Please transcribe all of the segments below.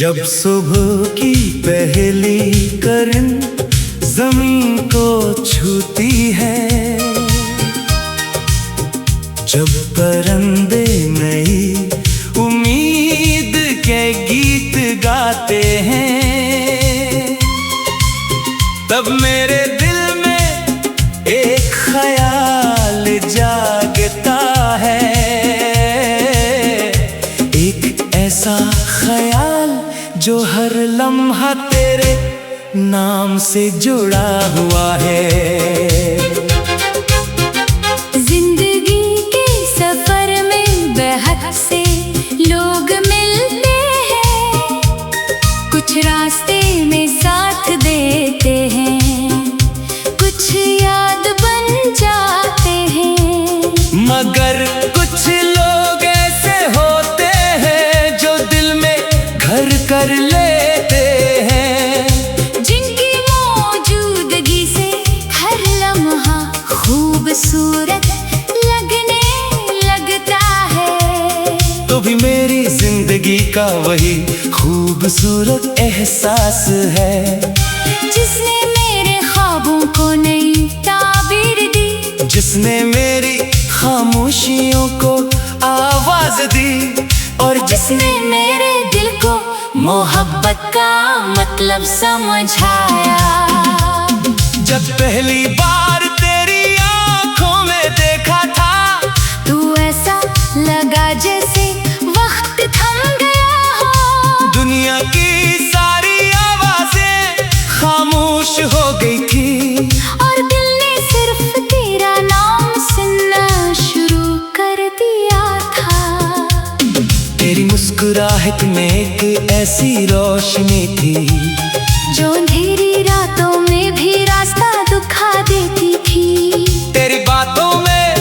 जब सुबह की पहली किरण जमीन को छूती है, जब परिंदे नई उम्मीद के गीत गाते हैं, तब मेरे दिल में एक ख्याल जागता है। एक ऐसा ख्याल जो हर लम्हा तेरे नाम से जुड़ा हुआ है। जिंदगी के सफर में बेहद से लोग मिलते हैं, कुछ रास्ते में साथ देते हैं, कुछ याद बन जाते हैं। मगर कुछ लोग ऐसे होते हैं जो दिल में घर कर लेते हैं, जिनकी मौजूदगी से हर लम्हा खूबसूरत लगने लगता है। तो भी मेरी जिंदगी का वही खूबसूरत एहसास है, जिसने मेरे ख्वाबों को नई ताबीर दी, जिसने मेरी खामोशियों को आवाज दी, और जिसने मेरे दिल को मोहब्बत का मतलब समझाया। जब पहली बार तेरी आंखों में देखा था, तू ऐसा लगा जैसे वक्त थम गया हो। दुनिया की सारी आवाजें खामोश हो गई थी, और दिल ने सिर्फ तेरा नाम सुनना शुरू कर दिया था। तेरी मुस्कुराहट में एक ऐसी रोशनी थी जो अंधेरी रातों में भी रास्ता दिखा देती थी। तेरी बातों में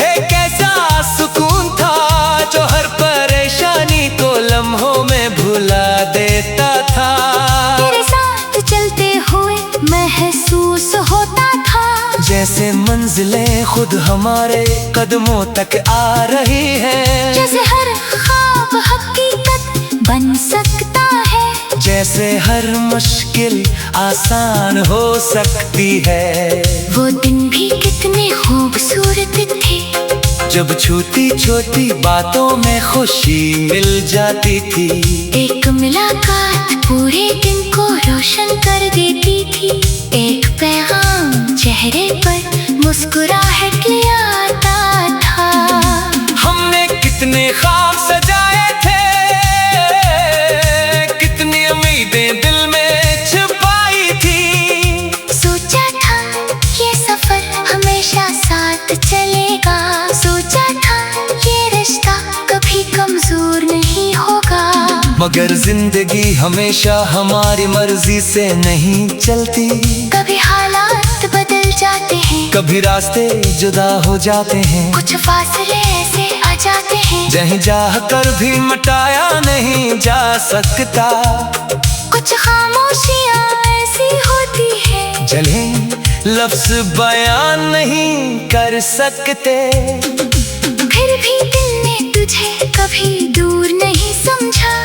एक ऐसा सुकून था जो हर परेशानी को लम्हों में भुला देता था। तेरे साथ चलते हुए महसूस होता था जैसे मंजिलें खुद हमारे कदमों तक आ रही हैं, जैसे हर ख्वाब हकीकत बन सकता है, जैसे हर मुश्किल आसान हो सकती है। वो दिन भी कितने खूबसूरत थे, जब छोटी छोटी बातों में खुशी मिल जाती थी। एक मुलाकात पूरे दिन को रोशन कर देती थी, एक पैगाम चेहरे पर मुस्कुराहट ले आता था। हमने कितने ख्वाब सजाए थे, कितनी उम्मीदें दिल में छुपाई थी। सोचा था ये सफर हमेशा साथ चलेगा, सोचा था ये रिश्ता कभी कमजोर नहीं होगा। मगर जिंदगी हमेशा हमारी मर्जी से नहीं चलती, कभी हालात बदल जाते हैं, कभी रास्ते जुदा हो जाते हैं, कुछ फासले ऐसे आ जाते हैं जहीं चाह कर भी मिटाया नहीं जा सकता। कुछ खामोशियाँ ऐसी होती है जले लफ्ज बयान नहीं कर सकते, फिर भी दिल ने तुझे कभी दूर नहीं समझा।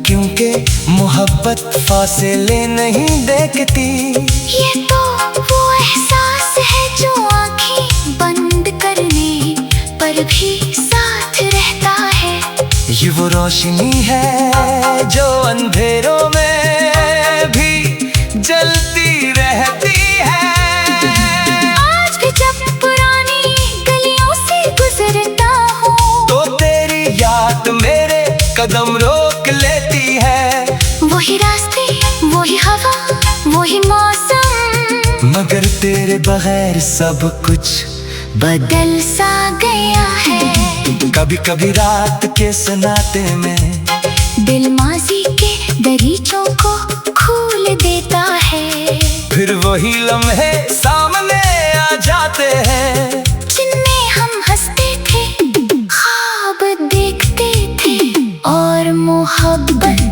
क्योंकि मोहब्बत फासले नहीं देखती। ये तो वो एहसास है जो आँखें बंद करने पर भी साथ रहता है। ये वो रोशनी है जो अंधेरों में भी जलती रहती है। आज भी जब पुरानी गलियों से गुजरता हूँ, तो तेरी याद मेरे कदम रोक लेती है। वही रास्ते, वही हवा, वही मौसम, मगर तेरे बगैर सब कुछ बदल सा गया है। कभी कभी रात के सन्नाटे में दिल माजी के दरीचों को खोल देता है, फिर वही लम्हे सामने आ जाते हैं, जिनमें हम हंसते थे, ख्वाब देखते थे और मोहब्बत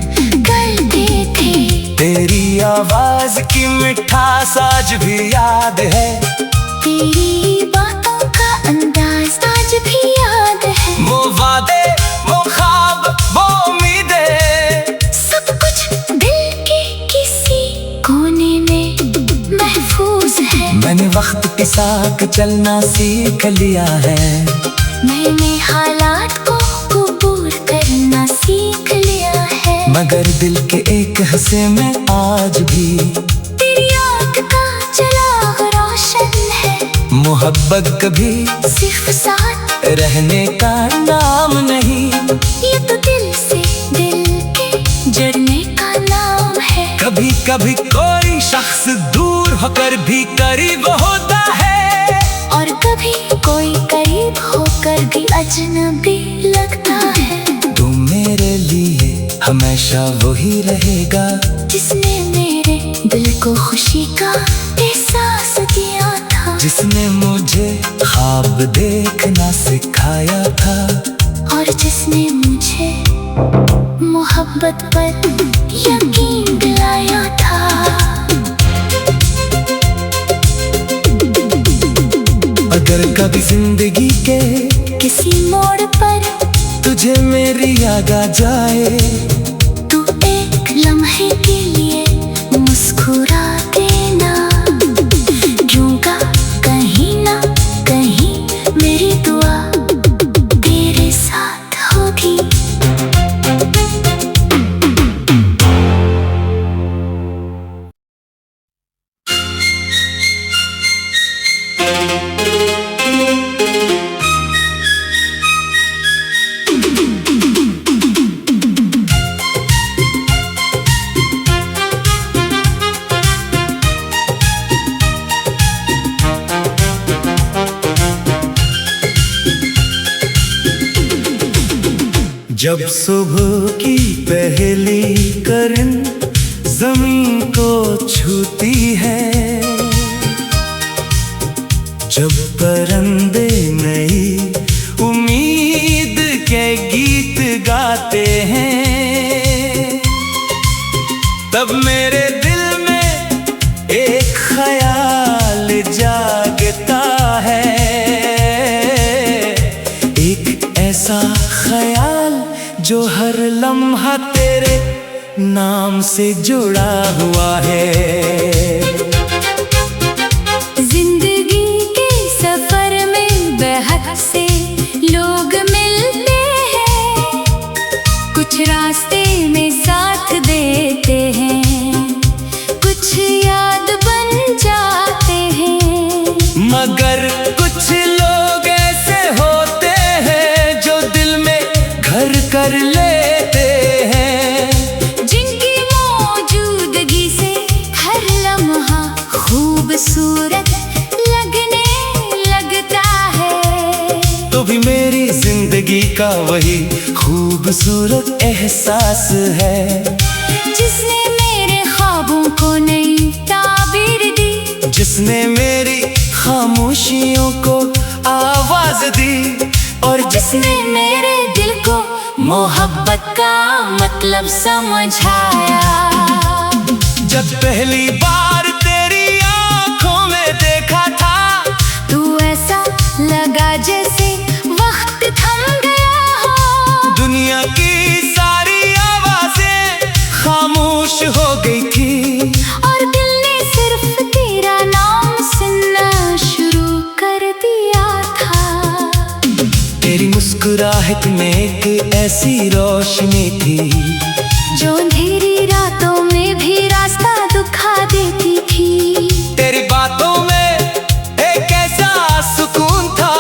करते थे। तेरी आवाज की मिठास आज भी याद है, तेरी बातों का अंदाज आज भी याद है। वो वादे, वो ख्वाब, वो उम्मीदें, सब महफूज है। मैंने वक्त के साथ चलना सीख लिया है। मैंने हालात को कबूल करना सीख लिया है। मगर दिल के एक हिस्से में आज भी तेरी आँख का चिराग रोशन है। मोहब्बत कभी सिर्फ साथ रहने का नाम नहीं, ये तो दिल से दिल के जुड़ने का नाम है। कभी कभी कोई शख्स दूर होकर भी करीब होता है, और कभी कोई करीब होकर भी अजनबी लगता है। तू मेरे लिए हमेशा वही रहेगा जिसने मेरे दिल को खुशी का एहसास दिया था। जिसने मुझे ख्वाब देखना सिखाया था, और जिसने मुझे मोहब्बत पर यकीन दिलाया था। अगर कभी जिंदगी के किसी मोड़ पर तुझे मेरी याद आ जाए, तू एक लम्हे के लिए मुस्कुरा देना। दूंगा कहीं ना कहीं मेरी दुआ तेरे साथ होगी। जब सुबह की पहली किरण जमीन को छूती है, जब परिंदे नई उम्मीद के गीत गाते हैं, तब मेरे दिल में एक ख्याल जागता है। एक ऐसा ख्याल जो हर लम्हा तेरे नाम से जुड़ा हुआ है। जिंदगी के सफर में बहुत से लोग मिलते हैं, कुछ रास्ते में साथ देते हैं, कुछ याद बन जाते हैं। मगर कुछ लोग ऐसे होते हैं जो दिल में घर कर लेते हैं, जिनकी मौजूदगी से हर लम्हा खूबसूरत लगने लगता है। तो भी मेरी जिंदगी का वही खूबसूरत एहसास है, जिसने मेरे ख्वाबों को नई ताबीर दी, जिसने मेरी खामोशियों को आवाज दी, और जिसने मेरे दिल को मोहब्बत का मतलब समझाया। जब पहली बार तेरी आंखों में देखा था, तू ऐसा लगा जैसे वक्त थम गया हो। दुनिया की सारी आवाजें खामोश हो गई थी, और दिल ने सिर्फ तेरा नाम सुनना शुरू कर दिया था। तेरी मुस्कुराहट में एक ऐसी रोशनी थी जो अंधेरी रातों में भी रास्ता दिखा देती थी। तेरी बातों में एक ऐसा सुकून था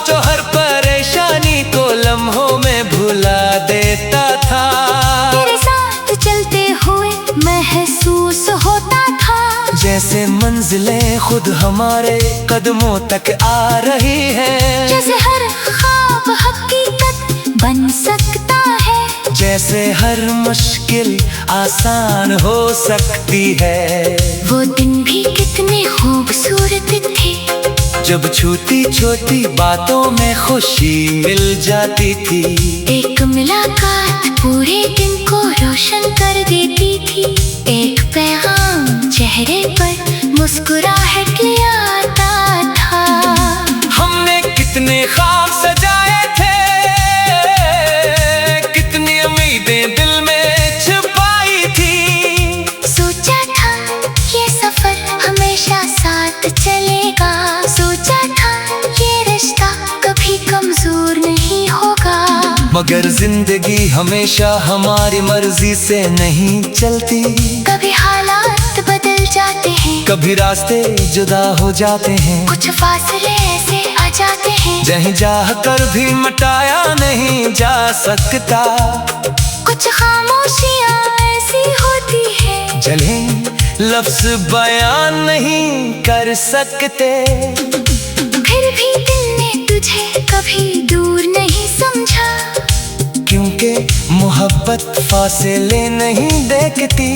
जो हर परेशानी को लम्हों में भुला देता था। तेरे साथ चलते हुए महसूस होता था जैसे मंजिलें खुद हमारे कदमों तक आ रही हैं, जैसे हर ख्वाब हकीकत बन सकता है, जैसे हर मुश्किल आसान हो सकती है। वो दिन भी कितने खूबसूरत थे, जब छोटी छोटी बातों में खुशी मिल जाती थी। एक मुलाकात पूरे दिन को रोशन कर देती थी। एक पैगाम चेहरे पर मुस्कुराहट ले आता था। हमने कितने ख्वाब सजाए थे, कितनी उम्मीदें दिल में छुपाई थी। सोचा था ये सफर हमेशा साथ मगर जिंदगी हमेशा हमारी मर्जी से नहीं चलती। कभी हालात बदल जाते हैं, कभी रास्ते जुदा हो जाते हैं, कुछ फासले ऐसे आ जाते हैं जहीं चाह कर भी मिटाया नहीं जा सकता। कुछ खामोशियाँ ऐसी होती है, जले लफ्ज बयान नहीं कर सकते। फिर भी दिल ने तुझे कभी दूर नहीं समझा, क्योंकि मोहब्बत फासले नहीं देखती।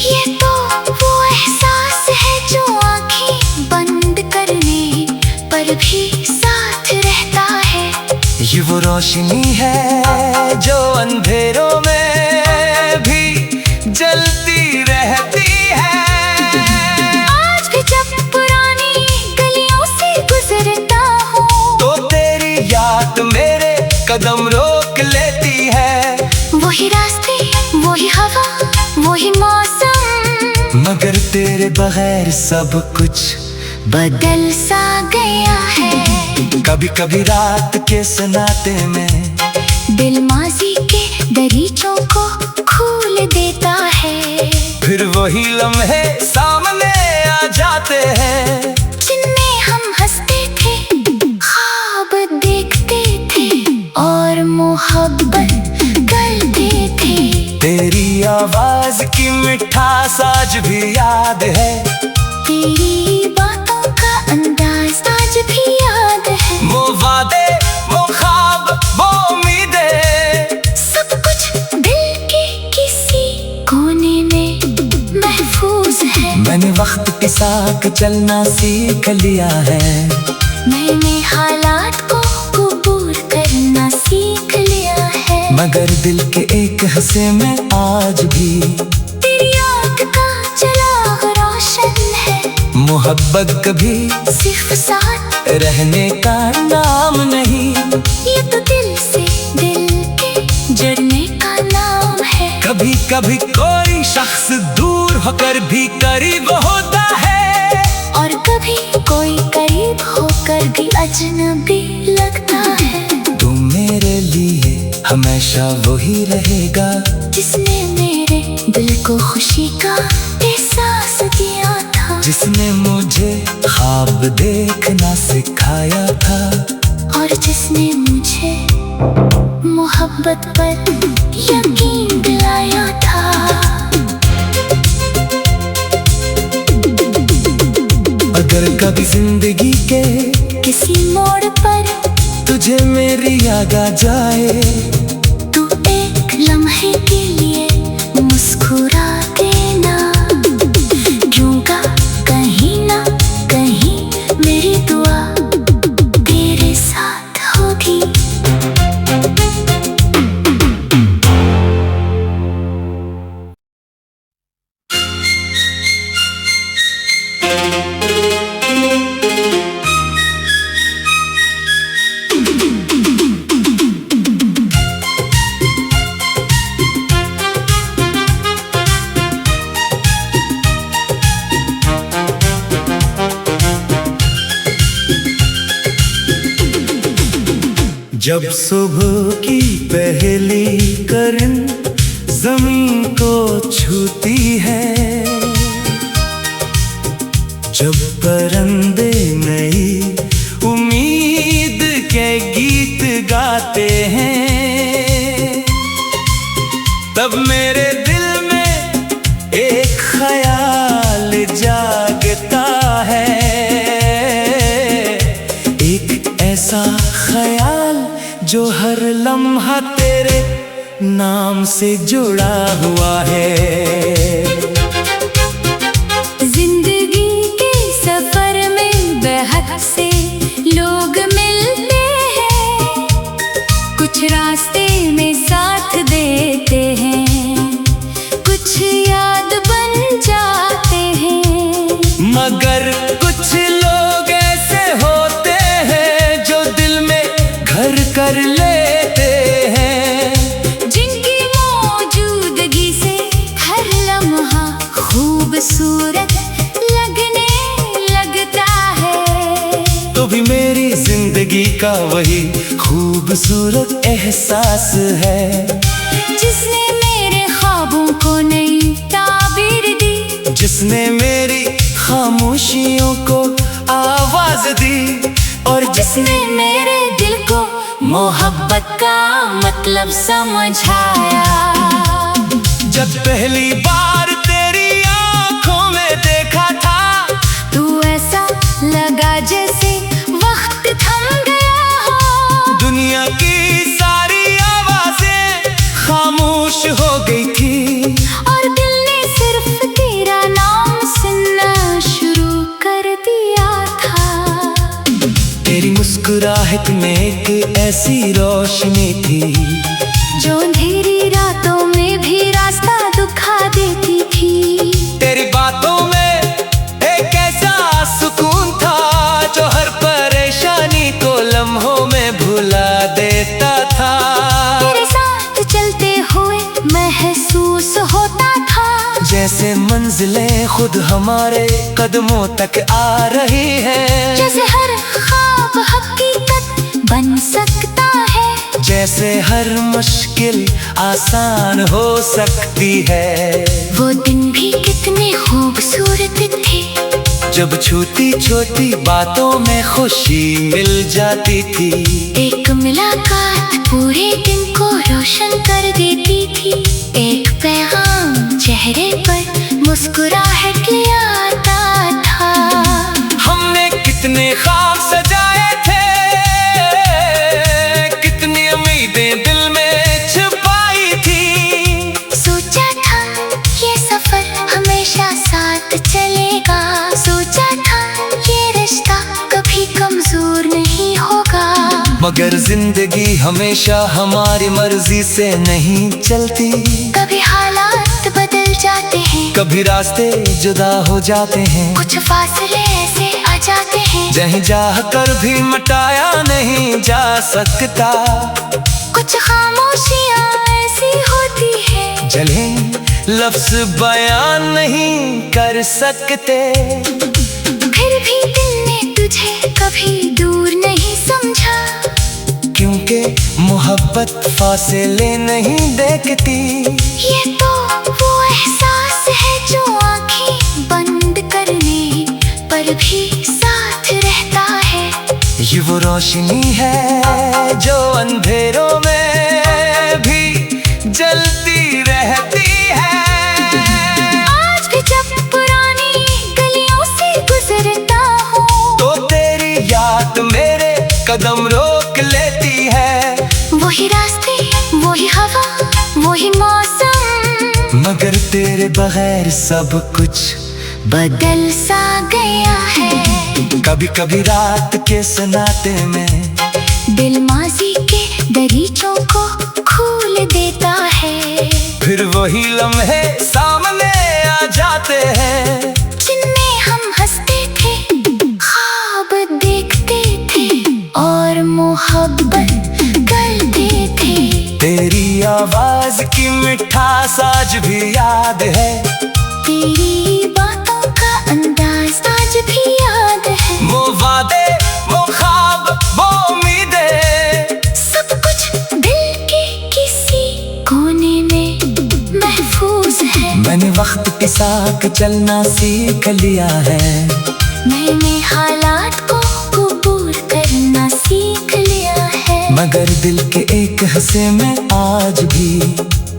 ये तो वो एहसास है जो आँखें बंद करने पर भी साथ रहता है। ये वो रोशनी है जो अंधेरों में भी जलती रहती है। आज भी जब पुरानी गलियों से गुजरता हूँ तो तेरी याद मेरे कदम रोक लेती है। वही रास्ते, वही हवा, वही मौसम, मगर तेरे बगैर सब कुछ बदल सा गया है। कभी कभी रात के सन्नाटे में दिल माजी के दरीचों को खोल देता है। फिर वही लम्हे सामने आ जाते हैं, जिनमें हम हंसते थे, ख्वाब देखते थे और मोहब्बत करते थे। तेरी आवाज की मिठास आज भी याद है, तेरी बातों का अंदाज आज भी याद है। वो वादे, वो ख्वाब, वो उम्मीदें, सब कुछ दिल के किसी कोने में महफूज है। मैंने वक्त के साथ चलना सीख लिया है, मैंने हालात को कबूल करना सीख लिया है। मगर दिल के एक हिस्से में आज भी तेरी आँख का चिराग रोशन है। मोहब्बत कभी सिर्फ साथ रहने का नाम नहीं, ये तो दिल से दिल के जुड़ने का नाम है। कभी कभी कोई शख्स दूर होकर भी करीब होता है, और कभी कोई करीब होकर भी अजनबी लगता है। तू मेरे लिए हमेशा वही रहेगा, जिसने मेरे दिल को खुशी का एहसास दिया था, जिसने मुझे ख्वाब देखना सिखाया था, और जिसने मुझे मोहब्बत पर यकीन दिलाया था। अगर कभी जिंदगी के किसी मोड़ पर तुझे मेरी याद आ जाए, तू एक लम्हे के लिए मुस्कुरा देना। दूंगा कहीं ना कहीं मेरी दुआ तेरे साथ होगी। जब सुबह की पहली किरण जमीन को छूती है, जब परिंदे नई उम्मीद के गीत गाते हैं, तब मेरे दिल में एक ख्याल जागता है। एक ऐसा ख्याल जो हर लम्हा तेरे नाम से जुड़ा हुआ है। जिंदगी के सफर में बेहद से लोग मिलते हैं, कुछ रास्ते में साथ देते हैं, कुछ याद बन जाते हैं। मगर कुछ लोग ऐसे होते हैं जो दिल में घर कर लेते हैं, जिनकी मौजूदगी से हर लम्हा खूबसूरत लगने लगता है। भी मेरी जिंदगी का वही खूबसूरत एहसास है, जिसने मेरे ख्वाबों को नई ताबीर दी, जिसने मेरी खामोशियों को आवाज दी, और जिसने मेरे दिल को मोहब्बत का मतलब समझाया। जब पहली बार तेरी आंखों में देखा था, तू ऐसा लगा जैसे वक्त थम गया हो। दुनिया की सारी आवाजें खामोश हो गई थी, और दिल ने सिर्फ तेरा नाम सुनना शुरू कर दिया था। तेरी मुस्कुराहट में एक ऐसी रोशनी थी, जो अंधेरी रातों में भी रास्ता दिखा देती थी। तेरी बातों में एक ऐसा सुकून था, जो हर परेशानी को लम्हों में भुला देता था। तेरे साथ चलते हुए महसूस होता था, जैसे मंजिलें खुद हमारे कदमों तक आ रही हैं, जैसे हर ख्वाब हकीकत बन सकता है, जैसे हर मुश्किल आसान हो सकती है। वो दिन भी कितने खूबसूरत थे, जब छोटी छोटी बातों में खुशी मिल जाती थी। एक मुलाकात पूरे दिन को रोशन कर देती थी। एक पैगाम चेहरे पर मुस्कुराहट ले आता था। हमने कितने ख्वाब सजाए थे, कितनी उम्मीदें दिल में छुपाई थी। सोचा था ये सफर हमेशा साथ चलेगा, सोचा था ये रिश्ता कभी कमजोर नहीं होगा। मगर जिंदगी हमेशा हमारी मर्जी से नहीं चलती, कभी हालात बदल जाते हैं, कभी रास्ते जुदा हो जाते हैं, कुछ फासले ऐसे आ जाते हैं, जहीं चाह कर भी मिटाया नहीं जा सकता। कुछ खामोशियाँ ऐसी होती है, जले लफ्ज बयान नहीं कर सकते। फिर भी दिल ने तुझे कभी दूर नहीं समझा, क्योंकि मोहब्बत फासले नहीं देखती। ये तो वो एहसास है जो आँखें बंद करने पर भी साथ रहता है। ये वो रोशनी है जो अंधेरों में भी जलती रहती है। आज भी जब पुरानी गलियों से गुजरता हूँ, तो तेरी याद मेरे कदम रोक लेती है। वही रास्ते, वही हवा, वही मौसम, मगर तेरे बगैर सब कुछ बदल सा गया है। कभी कभी रात के सन्नाटे में दिल माजी के दरीचों को खोल देता है, फिर वही लम्हे सामने आ जाते हैं, जिनमें हम हंसते थे, ख्वाब देखते थे और मोहब्बत करते थे। तेरी आवाज की मिठास आज भी याद है, तेरी बातों का अंदाज आज भी याद है। वो वादे, वो ख्वाब, वो उम्मीदें, सब कुछ दिल के किसी कोने में महफूज है। मैंने वक्त के साथ चलना सीख लिया है, मैंने हालात को कबूल करना सीख लिया है। मगर दिल के एक हिस्से में आज भी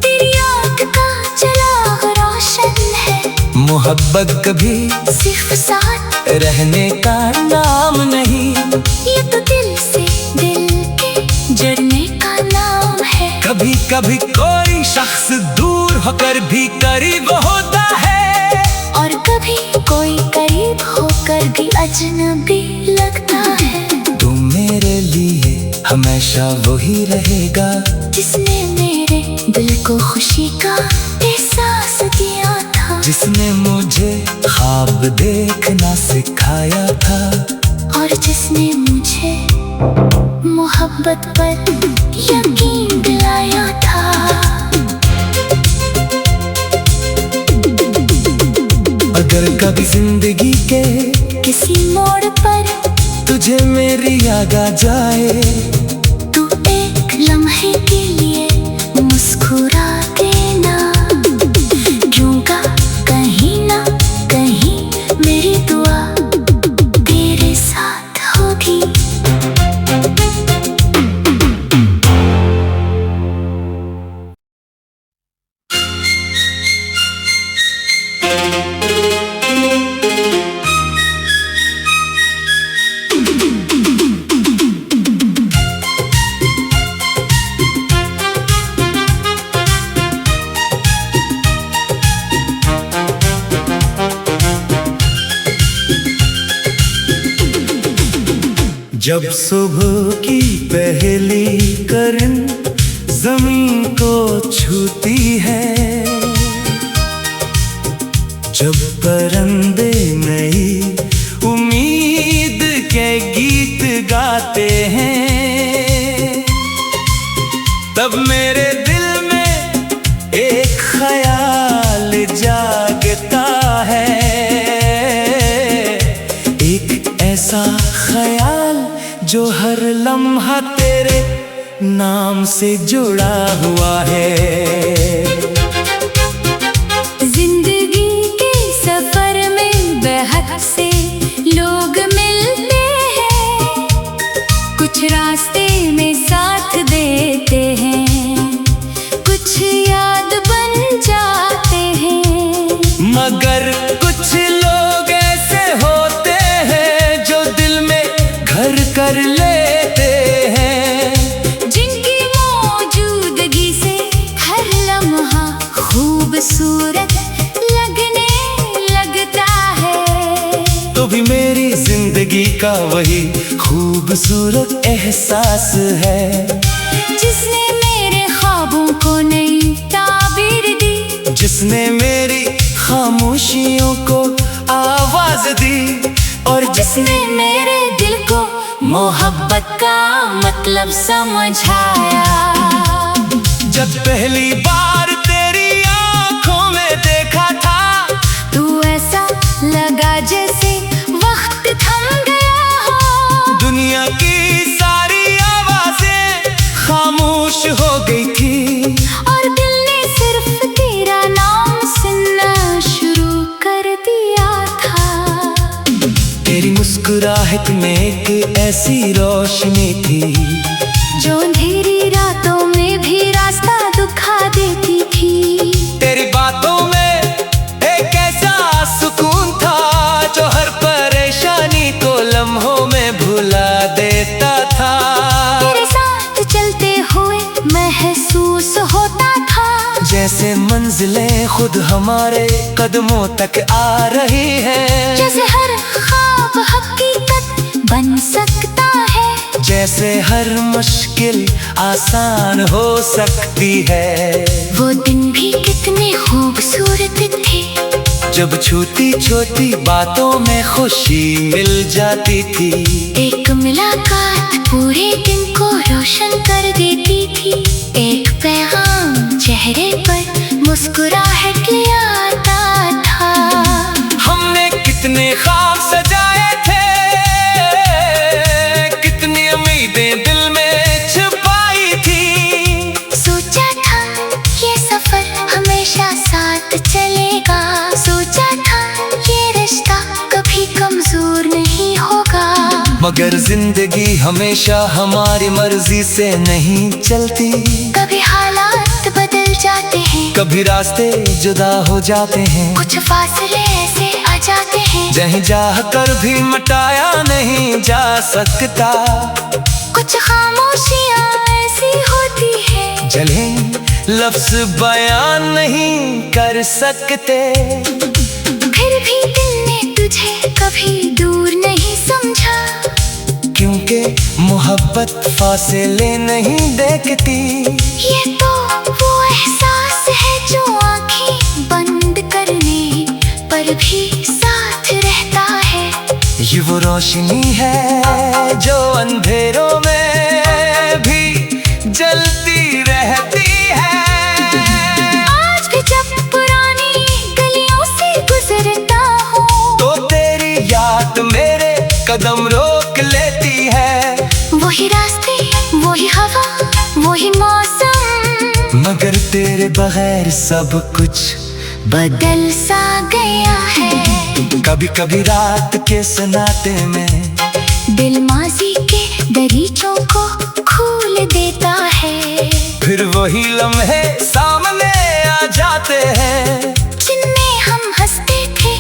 तेरी याद का चिराग रोशन है। मोहब्बत कभी सिर्फ साथ रहने का नाम नहीं, ये तो दिल से दिल के जुड़ने का नाम है। कभी कभी कोई शख्स दूर होकर भी करीब होता है, और कभी कोई करीब होकर भी अजनबी लगता है। तू मेरे लिए हमेशा वही रहेगा, जिसने मेरे दिल को खुशी का एहसास दिया था, जिसने मुझे ख्वाब देखना सिखाया था, और जिसने मुझे मोहब्बत पर यकीन दिलाया था। अगर कभी जिंदगी के किसी मोड़ पर तुझे मेरी याद आ जाए। तू एक लम्हे के लिए मुस्कुरा देना, दूंगा कहीं ना कहीं मेरी दुआ तेरे साथ होगी। जब सुबह की पहली किरण जमीन को छूती है, जब परिंदे नई उम्मीद के गीत गाते हैं, तब मेरे दिल में एक ख्याल जागता है। एक ऐसा ख्याल जो हर लम्हा तेरे नाम से जुड़ा हुआ है। जिंदगी के सफर में बेहद से लोग मिलते हैं, कुछ रास्ते में साथ देते हैं, कुछ याद बन जाते हैं। मगर कुछ लोग ऐसे होते हैं जो दिल में घर कर लेते हैं, जिनकी मौजूदगी से हर लम्हा खूबसूरत लगने लगता है। तो भी मेरी जिंदगी का वही खूबसूरत एहसास है, जिसने मेरे ख्वाबों को नई ताबीर दी, जिसने मेरी खामोशियों को आवाज दी, और जिसने मेरे दिल को मोहब्बत का मतलब समझाया। जब पहली बार तेरी आंखों में देखा था, तू ऐसा लगा जैसे वक्त थम गया हो। दुनिया की सारी आवाजें खामोश हो गई थी, और दिल ने सिर्फ तेरा नाम सुनना शुरू कर दिया था। तेरी मुस्कुराहट में एक ऐसी रोशनी थी, जो अंधेरी रातों में भी रास्ता दिखा देती थी। तेरी बातों में एक ऐसा सुकून था जो हर परेशानी को लम्हों में भुला देता था। तेरे साथ चलते हुए महसूस होता था, जैसे मंजिलें खुद हमारे कदमों तक आ रही हैं, जैसे हर ख्वाब हकीकत बन सकता है, जैसे हर मुश्किल आसान हो सकती है। वो दिन भी कितने खूबसूरत थे, जब छोटी छोटी बातों में खुशी मिल जाती थी। एक मुलाकात पूरे दिन को रोशन कर देती थी। एक पैगाम चेहरे पर मुस्कुराहट ले आता था। हमने कितने ख्वाब सजाए थे, कितनी उम्मीदें दिल में छुपाई थी। सोचा था ये सफर हमेशा साथ चलेगा, सोचा था ये रिश्ता कभी कमजोर नहीं होगा। मगर जिंदगी हमेशा हमारी मर्जी से नहीं चलती, कभी हालात बदल जाते हैं, कभी रास्ते जुदा हो जाते हैं, कुछ फासले ऐसे आ जाते हैं, जहीं चाह कर भी मिटाया नहीं जा सकता। कुछ खामोशियाँ ऐसी होती है, जले लफ्ज बयान नहीं कर सकते। फिर भी दिल ने तुझे कभी दूर नहीं समझा, क्योंकि मोहब्बत फासले नहीं देखती। ये तो वो एहसास है जो आँखें बंद करने पर भी साथ रहता है। ये वो रोशनी है जो अंधेरों में भी जलती रहती है। आज भी जब पुरानी गलियों से गुजरता हूँ, तो तेरी याद मेरे कदम रोक ले वही रास्ते, वही हवा, वही मौसम, मगर तेरे बगैर सब कुछ बदल सा गया है। कभी कभी रात के सन्नाटे में दिल माजी के दरीचों को खोल देता है। फिर वही लम्हे सामने आ जाते हैं जिनमें हम हंसते थे,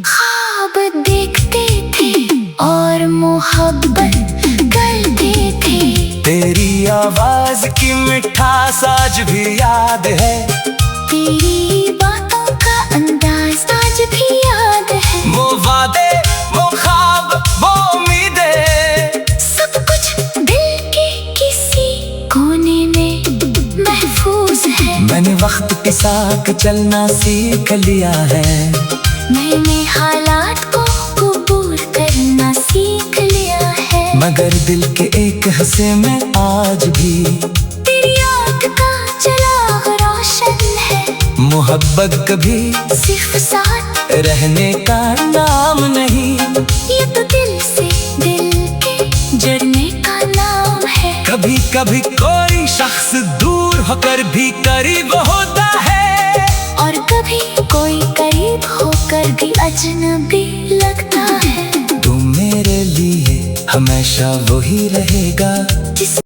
ख्वाब देखते थे और मोहब्बत करते थे। तेरी आवाज की मिठास आज भी याद है, तेरी बातों का अंदाज आज भी याद है। वो वादे, वो ख्वाब, वो उम्मीदें, सब कुछ दिल के किसी कोने में महफूज है। मैंने वक्त के साथ चलना सीख लिया है, मैंने हालात को कबूल करना सीख लिया है। मगर दिल के एक हिस्से में आज भी तेरी आँख का चिराग रोशन है। मोहब्बत कभी सिर्फ साथ रहने का नाम नहीं, ये तो दिल से दिल के जुड़ने का नाम है। कभी कभी कोई शख्स दूर होकर भी करीब होता है, और कभी कोई करीब होकर भी अजनबी लगता है। तू मेरे लिए हमेशा वही रहेगा जिस